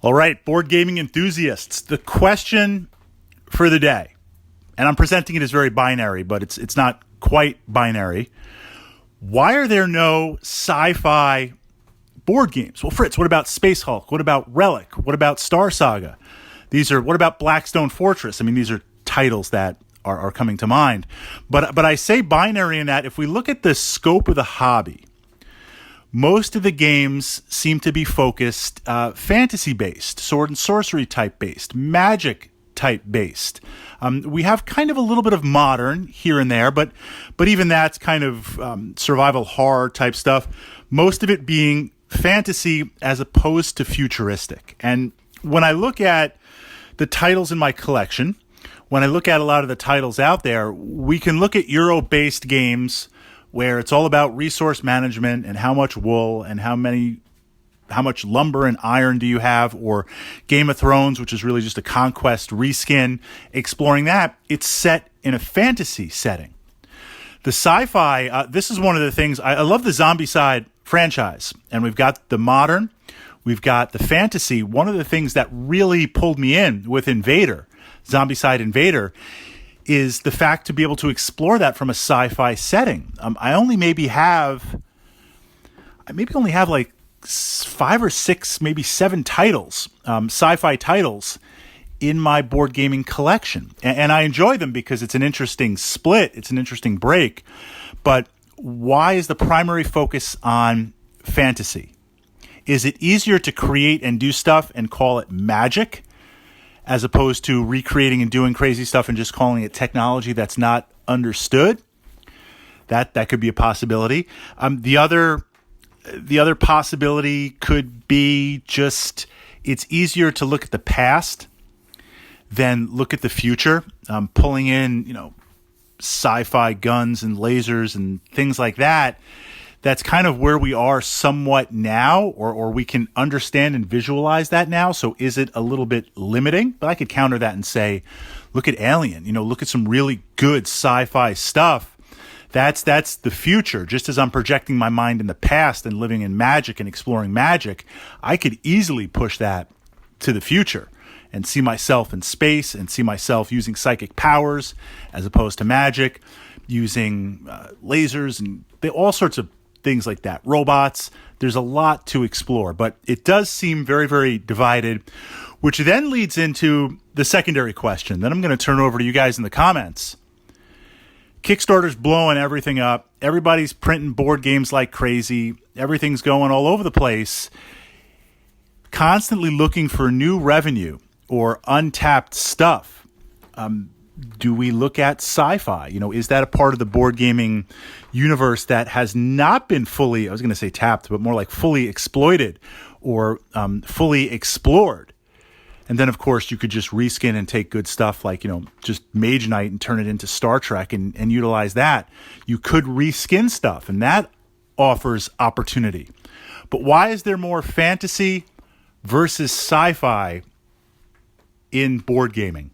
All right, board gaming enthusiasts, the question for the day, and I'm presenting it as very binary, but it's not quite binary. Why are there no sci-fi board games? Well, Fritz, what about Space Hulk? What about Relic? What about Star Saga? What about Blackstone Fortress? I mean, these are titles that are coming to mind. But I say binary in that if we look at the scope of the hobby, most of the games seem to be focused fantasy-based, sword and sorcery type-based, magic type-based. We have kind of a little bit of modern here and there, but even that's kind of survival horror type stuff. Most of it being fantasy as opposed to futuristic. And when I look at the titles in my collection, when I look at a lot of the titles out there, we can look at Euro-based games where it's all about resource management and how much wool and how much lumber and iron do you have, or Game of Thrones, which is really just a conquest reskin, exploring that. It's set in a fantasy setting. The sci-fi, this is one of the things, I love the Zombicide franchise, and we've got the modern, we've got the fantasy. One of the things that really pulled me in with Invader, Zombicide Invader, is the fact to be able to explore that from a sci-fi setting. I only have like 5 or 6, maybe 7 titles, sci-fi titles in my board gaming collection. And I enjoy them because it's an interesting split. It's an interesting break. But why is the primary focus on fantasy? Is it easier to create and do stuff and call it magic, as opposed to recreating and doing crazy stuff and just calling it technology that's not understood? That could be a possibility. The other possibility could be just it's easier to look at the past than look at the future. Pulling in, sci-fi guns and lasers and things like that. That's kind of where we are somewhat now, or we can understand and visualize that now. So is it a little bit limiting? But I could counter that and say, look at Alien, look at some really good sci-fi stuff. That's the future. Just as I'm projecting my mind in the past and living in magic and exploring magic, I could easily push that to the future and see myself in space and see myself using psychic powers as opposed to magic, using lasers and all sorts of things like that. Robots. There's a lot to explore, but it does seem very, very divided, which then leads into the secondary question. Then I'm going to turn over to you guys in the comments. Kickstarter's blowing everything up. Everybody's printing board games like crazy. Everything's going all over the place. Constantly looking for new revenue or untapped stuff. Do we look at sci-fi? Is that a part of the board gaming universe that has not been fully, I was going to say tapped, but more like fully exploited or fully explored? And then, of course, you could just reskin and take good stuff like, just Mage Knight and turn it into Star Trek and utilize that. You could reskin stuff, and that offers opportunity. But why is there more fantasy versus sci-fi in board gaming?